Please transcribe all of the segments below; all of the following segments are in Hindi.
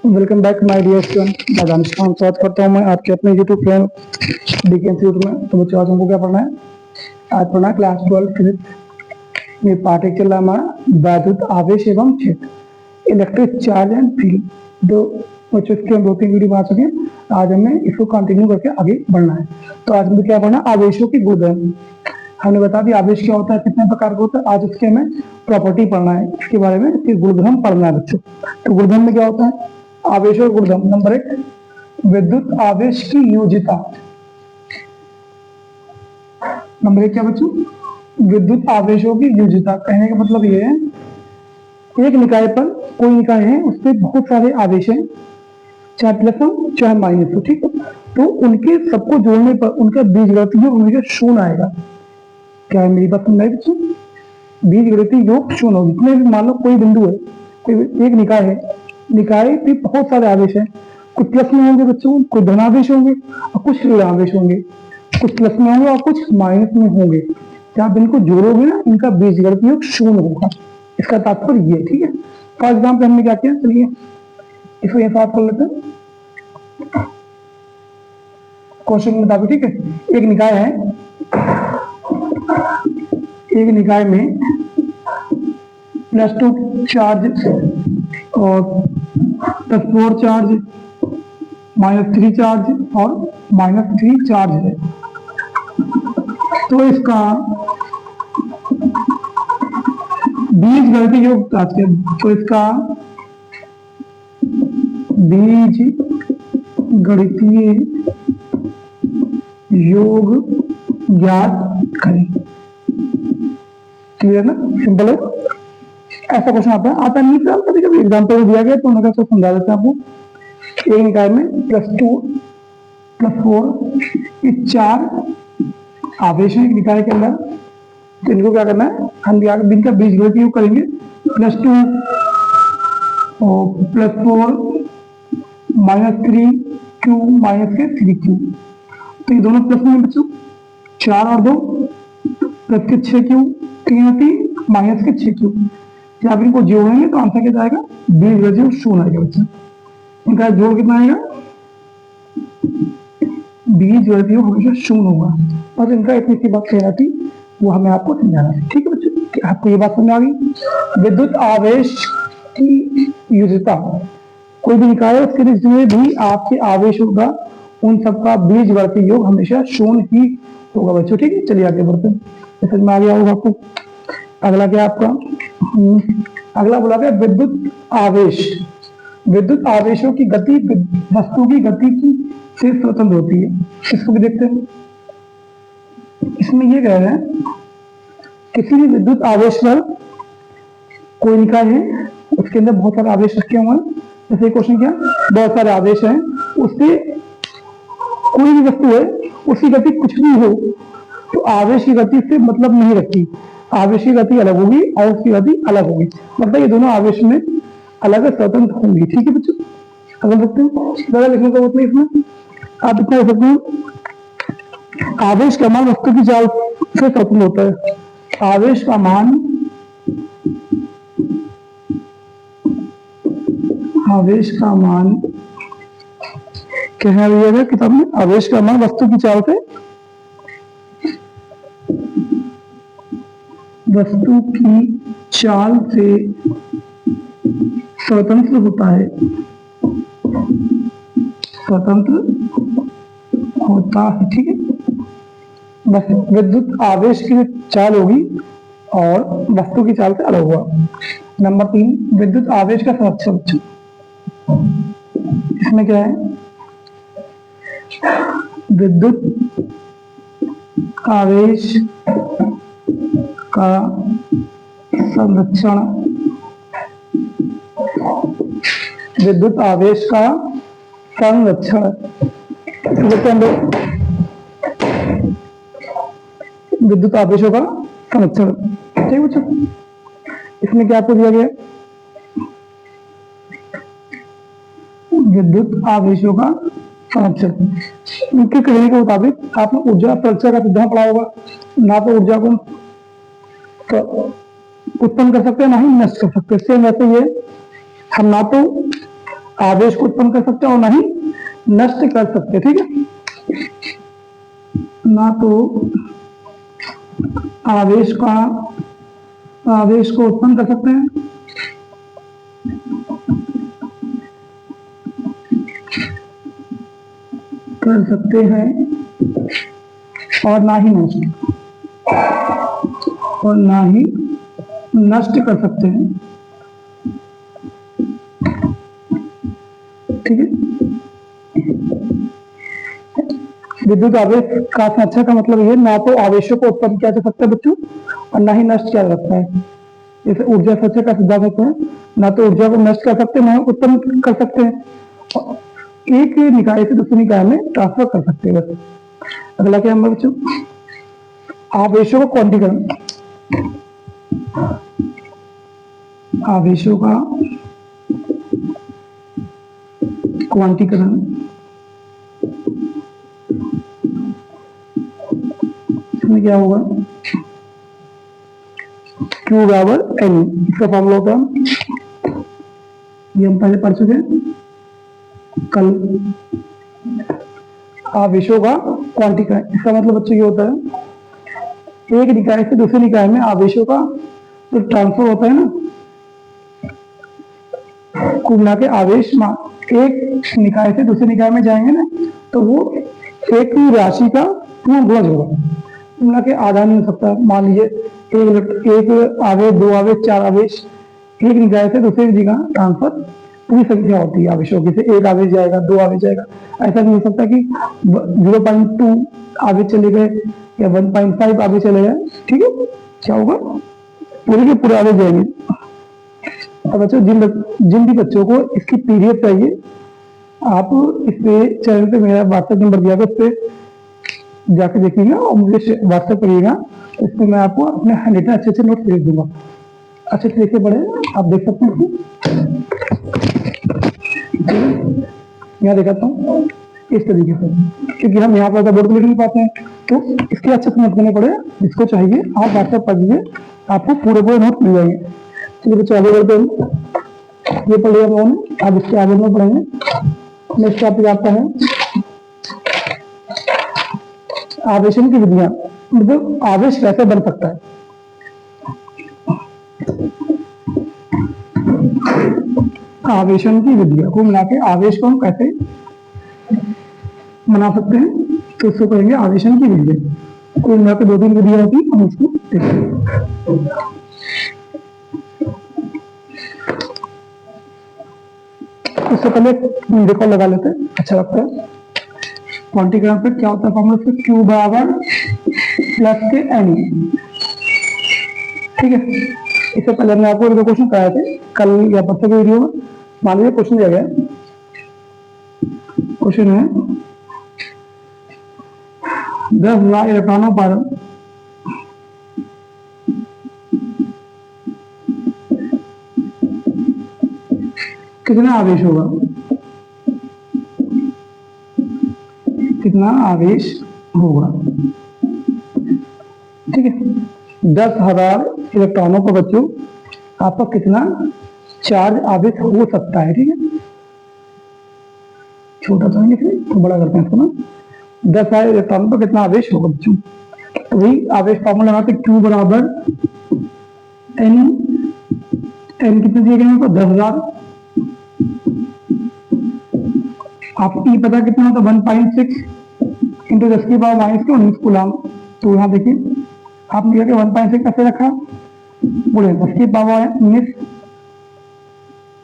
Welcome back my dear student. मैं दानिश खान स्वागत करता हूँ मैं आपके अपने यूट्यूब चैनल डीके इंस्टीट्यूट में। तो बच्चों आज हमको क्या पढ़ना है? आज पढ़ना है क्लास 12 फिजिक्स में पार्ट एक चल रहा है हमारा वैद्युत आवेश एवं क्षेत्र, इलेक्ट्रिक चार्ज एंड फील्ड। दो बच्चों इसके हम 2-3 वीडियो बना चुके हैं। आज हमें इसको कंटिन्यू करके आगे बढ़ना है। तो आज हमें क्या पढ़ना है? आवेशों की गुणधर्म। हमने बता दिया आवेश क्या होता है, कितने प्रकार का होता है। आज उसके हमें प्रॉपर्टी पढ़ना है, इसके बारे में इसके गुणधर्म पढ़ना है बच्चों। तो गुणधर्म में क्या होता है? आवेशों का गुणधर्म नंबर 1, विद्युत आवेश की योजिता। नंबर 1 क्या बच्चों? विद्युत आवेशों की योजिता। कहने का मतलब ये है, एक निकाय पर, कोई निकाय है उस पर बहुत सारे आवेश हैं, चाहे प्लस हो चाहे माइनस हो, ठीक है। तो उनके सबको जोड़ने पर उनका बीजगणितीय योग हमेशा शून्य आएगा। क्या है मेरी बात समझ आई बच्चों? बीजगणितीय योग शून्य होगी। इसमें भी मान लो कोई बिंदु है, कोई एक निकाय है, निकाय पे बहुत सारे आवेश हैं। कुछ प्लस में होंगे बच्चों, कुछ धनावेश होंगे और कुछ ऋणावेश होंगे। कुछ प्लस में होंगे और कुछ माइनस में होंगे। जब आप इनको जोड़ोगे ना, इनका बीजगणितीय योग शून्य होगा। इसका तात्पर्य ये, ठीक है। फॉर एग्जाम्पल हमने क्या किया, चलिए इसको ये साफ कर लेते हैं क्वेश्चन के मुताबिक, ठीक है। एक निकाय है, एक निकाय में +2 चार्ज और +4 चार्ज, -3 चार्ज और -3 चार्ज है। तो इसका बीजगणितीय योग क्या है? तो इसका बीज गणितीय योग ज्ञात करें। क्लियर ना? सिंपल है। ऐसा क्वेश्चन आता नहीं फिर कभी कभी एग्जाम्पल दिया गया तो उन्होंने कहा समझा देते हैं आपको। एक निकाय में +2 +4 ये 4 आवेश है एक निकाय के अंदर। तो इनको क्या करना है, हम इनका बीजगणितीय योग करेंगे। +2 और +4 -3Q -3Q। तो ये दोनों प्लस में बच्चों, 4 और 2 प्लस के 6Q, 3 और 3 माइनस के 6Q। जब आप इनको जोड़ेंगे तो आंसर क्या जाएगा? बीजगणितीय शून्य आएगा बच्चों। इनका जोड़ कितना आएगा? बीजगणितीय हमेशा शून्य होगा। बस इनका इतनी सी बात कहना थी, वो हमें आपको समझाना है, ठीक है बच्चों। आपको ये बात समझ आ गई? विद्युत आवेश की योजिता, कोई भी निकाय है उसके जितने भी आपके आवेश होगा उन सबका बीजगणितीय योग हमेशा शून्य ही होगा बच्चों, ठीक है। चलिए आगे बढ़ते हैं, समझ में आ गया होगा आपको। अगला क्या आपका? अगला बोला गया विद्युत आवेश। विद्युत आवेशों की गति वस्तु की गति की से स्वतंत्र होती है। इसको भी देखते हैं। इसमें ये कह रहे हैं, किसी भी विद्युत आवेश पर कोई निकाय है, उसके अंदर बहुत सारे आवेश रखे हुए हैं। जैसे क्वेश्चन क्या, बहुत सारे आवेश हैं, उससे कोई भी वस्तु है, उसकी गति कुछ भी हो तो आवेश की गति से मतलब नहीं रखती। आवेश की गति अलग होगी और उसकी गति अलग होगी, मतलब ये दोनों आवेश में अलग स्वतंत्र होंगी, ठीक है बच्चों। अगर देखते हैं, ज्यादा लिखने का मतलब इसमें आप इतना लिख सकते हैं, आवेश का मान वस्तु की चाल से स्वतंत्र होता है। आवेश का मान, आवेश का मान क्या है किताब में? आवेश का मान वस्तु की चाल से, वस्तु की चाल से स्वतंत्र होता है, स्वतंत्र होता है, ठीक है। बस विद्युत आवेश की चाल होगी और वस्तु की चाल से अलग हुआ। नंबर 3, विद्युत आवेश का संरक्षण। इसमें क्या है? विद्युत आवेश का संरक्षण, विद्युत आवेश का संरक्षण, विद्युत आवेशों का संरक्षण, ठीक बच्चों। इसमें क्या आपको दिया गया? विद्युत आवेशों का संरक्षण। उनके कहने के मुताबिक आपने ऊर्जा संरक्षण का सिद्धांत पढ़ा होगा। ना तो ऊर्जा को उत्पन्न कर सकते हैं, ना ही नष्ट कर सकते हैं। सेम वैसे ये हम ना तो आवेश को उत्पन्न कर सकते और ना ही नष्ट कर सकते। ठीक है, ना तो आवेश को उत्पन्न कर सकते हैं और ना ही नष्ट कर सकते हैं। ठीक है, विद्युत आवेश का संरक्षण का मतलब ये, ना तो आवेशों को उत्पन्न किया जा सकता है बच्चों और ना ही नष्ट किया जा सकता है। जैसे ऊर्जा संरक्षण का सिद्धांत होता है, ना तो ऊर्जा को नष्ट कर सकते हैं ना उत्पन्न कर सकते हैं, एक निकाय से दूसरे निकाय में ट्रांसफर कर सकते हैं। बस अगला क्या है बच्चों, आवेशों का क्वांटीकरण। आवेशों का क्वांटीकरण इसमें क्या होगा, Q बराबर N, इसका फॉर्मूला होता है, ये हम पहले पढ़ चुके हैं कल। आवेशों का क्वांटीकरण, इसका मतलब बच्चों ये होता है, एक निकाय से दूसरे निकाय में आवेशों का जो ट्रांसफर होता है ना, कुल मिला के आवेश एक निकाय से दूसरे निकाय में जाएंगे ना, तो वो एक राशि का पूर्ण गुणज होगा, मिला के आधा नहीं हो सकता। मान लीजिए एक आवेश, दो आवेश, चार आवेश, एक निकाय से दूसरी जगह ट्रांसफर पूरी संख्या होती है आवेशों की, से एक आवेश जाएगा, दो आवेश जाएगा। ऐसा नहीं हो सकता कि 0.2 आवेश चले गए या 1.5 आवेश चले गए। ठीक है, क्या होगा, पूरे के पूरे आवेश जाएंगे। अब बच्चों, जिन भी बच्चों को इसकी पीडीएफ चाहिए, आप इस पे चैनल पे मेरा व्हाट्सएप नंबर दिया था, उस पे जाके देखिएगा और मुझे व्हाट्सएप करिएगा। इसमें मैं आपको अपने हैंड अच्छे अच्छे नोट भेज दूंगा, अच्छे से लिखे पढ़े, आप देख सकते हैं। यहाँ दिखाता हूँ इस तरीके से, क्योंकि हम यहाँ पर बोर्ड में लिख नहीं पाते हैं, तो इसके अच्छे से नोट करने पड़े। जिसको चाहिए आप व्हाट्सएप कर दीजिए, आपको पूरे नोट मिल जाएंगे। चलिए बच्चों, आगे बढ़ते हैं। ये पढ़ लिया हमने, अब इसके आगे में पढ़ेंगे। नेक्स्ट टॉपिक आता है आवेशन की विधियां, मतलब आवेश कैसे बन सकता है। आवेशन की विधियां को मिला के आवेश को हम कैसे बना सकते हैं, तो उसको कहेंगे आवेशन की विधियां। कुल मिला के 2-3 विधियां होती, हम उसको देखेंगे। उससे पहले देखो लगा लेते हैं, अच्छा लगता है। क्वांटीकरण पे क्या होता है फॉर्मूला से, Q बराबर प्लस के N। ठीक है, इससे पहले हमने आपको एक क्वेश्चन कराए थे कल या परसों के वीडियो में। मान लीजिए क्वेश्चन दिया गया, क्वेश्चन है 10,000 इलेक्ट्रॉनों पर कितना आवेश होगा, कितना आवेश होगा। ठीक है, 10,000 इलेक्ट्रॉनों पर बच्चों आपका कितना चार्ज आवेश हो सकता है। ठीक है, छोटा तो नहीं लिख रहे, तो बड़ा करते हैं इसको ना। 10,000 इलेक्ट्रॉनों पर कितना आवेश होगा बच्चों, तो वही आवेश फॉर्मूला लगाते, Q बराबर N। N कितने दिए गए हैं, 10,000। आप E पता कितना होता, 1.6 इंटू 10 की पावर माइनस के 19 कूलम। तो यहाँ देखिए आपने क्या 1.6 कैसे रखा, बोले 10 की पावर 19,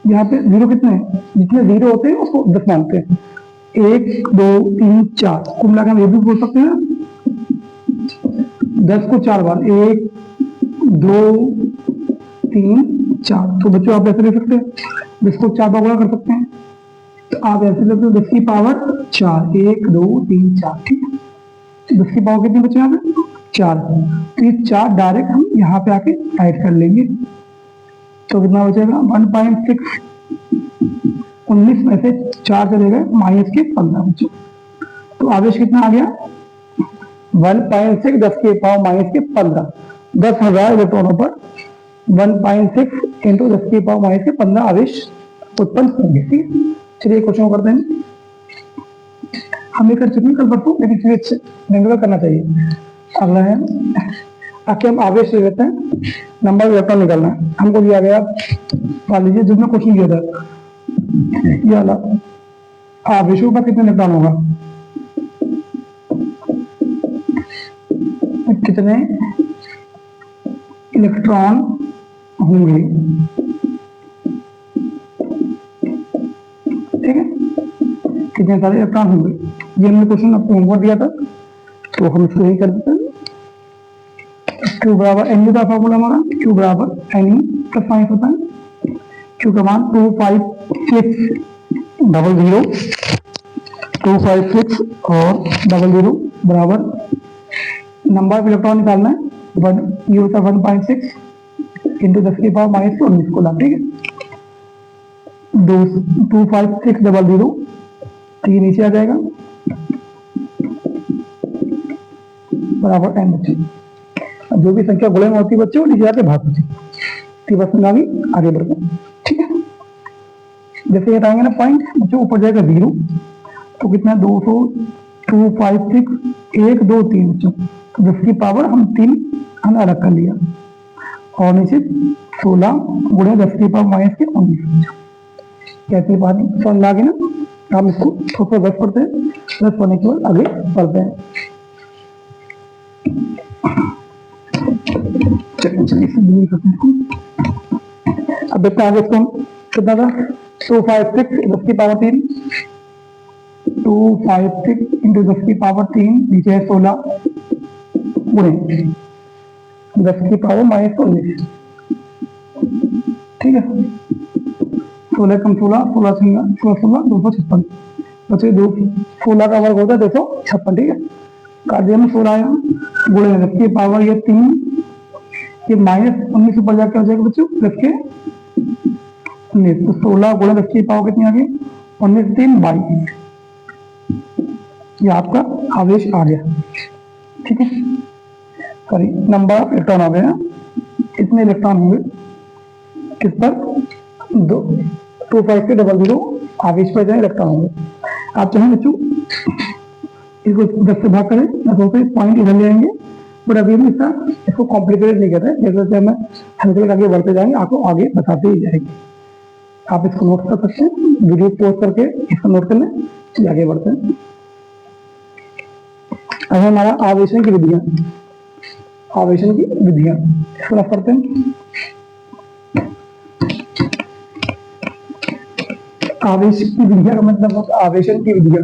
यहाँ पे जीरो कितने हैं, जितने जीरो होते हैं उसको 10 मानते हैं। 1 2 3 4 कुल मिलाकर हम ये भी बोल सकते हैं 10 को 4 बार, 1 2 3 4। तो बच्चों आप ऐसे ले सकते हैं, 10 को 4 बार गुणा कर सकते हैं, तो आप ऐसे लेते हो 10 की पावर 4, 1 2 3 4। ठीक है, 10 की पावर कितनी बच्चे यहाँ पे 4, तो ये 4 डायरेक्ट हम यहाँ पे आके ऐड कर लेंगे। तो कितना बचेगा 1.6, 19 में से 4 चले गए माइनस के 15 बच्चों। तो आवेश कितना आ गया 1.6 10 के पावर माइनस के 15। 10,000 इलेक्ट्रॉनों पर 1.6 इंटू 10 के पावर माइनस के 15 आवेश उत्पन्न होंगे। ठीक है, चलिए क्वेश्चन करते हैं। हम ये कर चुके हैं कल परसों, लेकिन फिर अच्छे ढंग का करना चाहिए। अगला है, आके हम आवेश ले लेते हैं, नंबर इलेक्ट्रॉन निकालना है। हमको दिया गया, मान लीजिए जिसमें क्वेश्चन दिया था ये वाला, आवेशों पर कितने इलेक्ट्रॉन होगा, कितने इलेक्ट्रॉन होंगे, ठीक है, कितने सारे इलेक्ट्रॉन होंगे। ये हमने क्वेश्चन आपको होमवर्क दिया था, तो हम इसको यही कर देते हैं। क्यू बराबर एन यू का फॉर्मूला हमारा, क्यू बराबर एन यू प्लस माइनस होता है। क्यू का मान 25600 256 और 00 बराबर नंबर ऑफ इलेक्ट्रॉन निकालना है, ये होता है 1.6 इंटू 10 की पावर माइनस 19 को ला, ठीक है। 25600 3 नीचे आ जाएगा बराबर एन बच्चे। जो भी संख्या गुणे में होती है बच्चे वो नीचे आके भाग होती है। बस में आगे बढ़ते हैं, ठीक है। जैसे हटाएंगे ना पॉइंट बच्चों, ऊपर जाएगा 0, तो कितना 200 256 1 2 3 बच्चों, तो 10 की पावर हम 3 हमने अलग कर लिया, और नीचे 16 गुणे 10 की पावर माइनस के 19। कैसे बात समझ आ गई ना। हम इसको थोड़ा 10 पढ़ते हैं, 10 पढ़ने के बाद आगे बढ़ते हैं। चलिए करते हैं। अब देखते हैं आगे इसको कितना था, 256 10 की पावर 3, 256 इंटू 10 की पावर 3 नीचे है 16 गुणे 10 की पावर माइनस 19, ठीक है। 16 कम 16 16 16 256 बचे 2, 16 का वर्ग होता है 256, ठीक है। कार्य में 16 आया गुणे 10 की पावर ये 3, ये माइनस 19 ऊपर जाकर हो जाएगा बच्चों 10 के 19, तो 16 गुणे 10 की पावर कितनी आ गई 19 3 22, ये आपका आवेश आ गया, ठीक है। सॉरी नंबर ऑफ इलेक्ट्रॉन हो गया, कितने इलेक्ट्रॉन होंगे किस पर 25600 आवेश पर जाए इलेक्ट्रॉन होंगे। आप चाहें बच्चों इसको 10 से भाग करें या तो पॉइंट इधर ले आएंगे, बट अभी हम इसको कॉम्प्लिकेटेड नहीं कर रहे, जैसे जैसे हमें हल्के आगे बढ़ते जाएंगे आपको आगे बताते ही जाएंगे। आप इसको नोट कर सकते हैं, वीडियो पॉज करके इसको नोट कर लें, चलिए आगे बढ़ते हैं। अब हमारा आवेशन की विधियां, आवेशन की विधियां इसको पढ़ते हैं। आवेश की विधियां का मतलब आवेशन की विधियां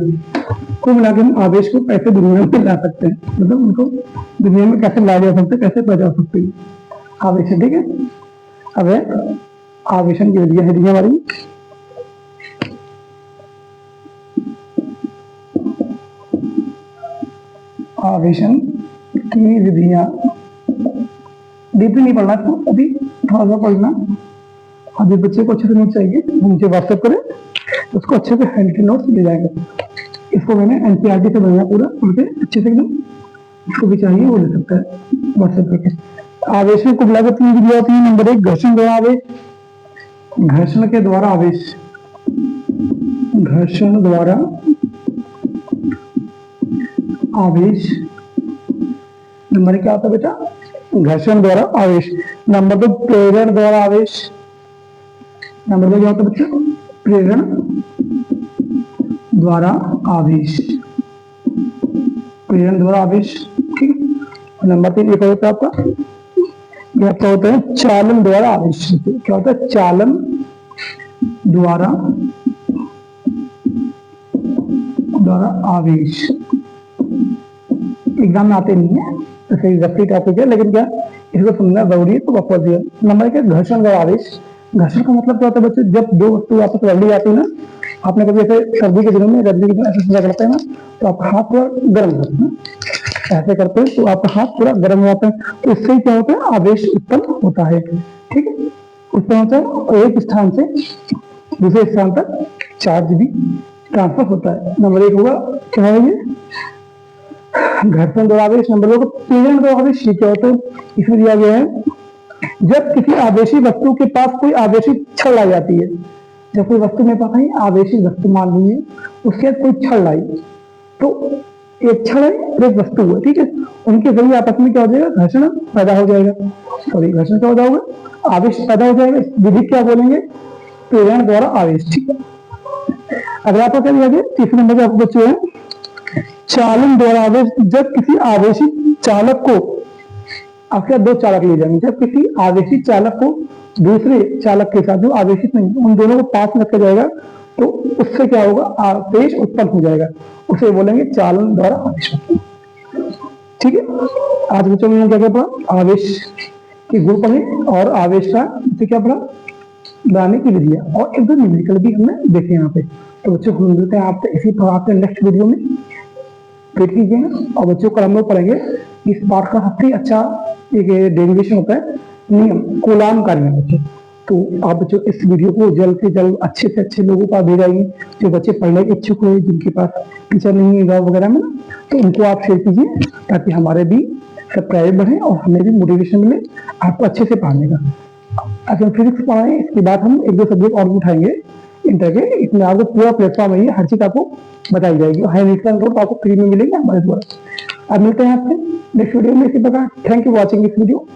को मिलाकर हम आवेश को कैसे दुनिया में ला सकते हैं, मतलब उनको दुनिया में कैसे लाया जा सकता है, कैसे पैदा हो सकती है आवेशन, ठीक है। अब आवेशन की विधियां है हमारी, आवेशन की विधियां डीपली नहीं पढ़ना, तो अभी थोड़ा सा पढ़ना। अभी बच्चे को अच्छे से नोट चाहिए, मुझे व्हाट्सएप करें, उसको अच्छे से हैंड नोट्स मिल जाएंगे। इसको मैंने एनसीईआरटी से बनाया पूरा, उनके अच्छे से एकदम, इसको भी चाहिए वो ले सकता है व्हाट्सएप करके। आवेश में कुल मिलाकर 3 विधियां होती है। नंबर 1 घर्षण द्वारा आवेश, घर्षण के द्वारा आवेश, घर्षण द्वारा आवेश। नंबर क्या होता है बेटा, घर्षण द्वारा आवेश। नंबर 2 प्रेरण द्वारा आवेश, नंबर 2 क्या होता है बच्चा, प्रेरण द्वारा आवेश, प्रेरण द्वारा आवेश, ठीक है। नंबर 3 एक होता है आपका, यह आपका होता है चालन द्वारा आवेश। क्या होता है, चालन द्वारा आवेश। एग्जाम में आते नहीं है, जैसे रफ्ती टॉपिक है, लेकिन क्या इसको समझना जरूरी है, तो वापस दिया। नंबर क्या, घर्षण द्वारा आवेश। घर्षण का मतलब क्या होता है बच्चे, जब दो वस्तु आपस में लड़ी जाती है ना, आपने कभी ऐसे सर्दी के दिनों में गर्मी के दिन ऐसे करते हैं ना, तो आपका हाथ पूरा गर्म हो जाता है, ऐसे करते हैं तो आपका हाथ पूरा गर्म हो जाता है, तो इससे क्या होता है, आवेश उत्पन्न होता है, ठीक है। उत्पन्न होता है और एक स्थान से दूसरे स्थान तक चार्ज भी ट्रांसफर होता है। नंबर 1 होगा क्या है ये, घर्षण द्वारा आवेश। नंबर 2 प्रेरण द्वारा आवेश। क्या होता है, इसमें दिया गया है जब किसी आवेशी वस्तु के पास कोई आवेशी छड़ आ जाती है, जब कोई वस्तु मेरे पास आई आवेशित वस्तु मान लीजिए, उसके बाद कोई छड़ लाई, तो एक छड़ है और एक वस्तु है, ठीक है, उनके जरिए आपस में क्या हो जाएगा, घर्षण पैदा हो जाएगा। सॉरी, घर्षण क्या होगा, आवेश पैदा हो जाएगा। इस विधि क्या बोलेंगे, प्रेरण द्वारा आवेश, ठीक है। अगर आपको क्या दिया गया, तीसरे नंबर पे आपको बच्चे हैं चालन द्वारा आवेश। जब किसी आवेशित चालक को, आपके दो चालक लिए जाएंगे, जब किसी आवेशित चालक को दूसरे चालक के साथ, जो आवेशित नहीं, उन दोनों को पास में रखा जाएगा, तो उससे क्या होगा, आवेश उत्पन्न हो जाएगा, उसे बोलेंगे चालन द्वारा आवेश। ठीक है, आज बच्चों में क्या क्या पढ़ा, आवेश के गुण पढ़े और आवेश का क्या पढ़ा, बनाने की विधियां, और एक दो न्यूमेरिकल भी हमने देखे यहाँ पे। तो बच्चों हम मिलते हैं आपसे इसी प्रकार से नेक्स्ट वीडियो में, वेट कीजिएगा। और बच्चों को हम लोग पढ़ेंगे इस पार्ट का सबसे अच्छा एक डेरिवेशन होता है नियम, कूलाम का नियम बच्चों। तो आप बच्चों इस वीडियो को जल्द से जल्द अच्छे से अच्छे लोगों का भेजाएंगे, जो बच्चे पढ़ने के इच्छुक हुए, जिनके पास टीचर नहीं है गाँव वगैरह में, तो उनको आप शेयर कीजिए, ताकि हमारे भी सब्सक्राइब बढ़े और हमें भी मोटिवेशन मिले आपको अच्छे से पढ़ने का। अगर फिजिक्स पढ़ाएं, इसके बाद हम एक दो सब्जेक्ट और भी उठाएंगे इंटर के, इसमें आपको पूरा प्लेटफॉर्म है, हर चीज आपको बताई जाएगी, नोट आपको फ्री में मिलेंगे हमारे द्वारा। अब मिलते हैं आपसे नेक्स्ट वीडियो में इसी प्रकार। Thank you watching this video.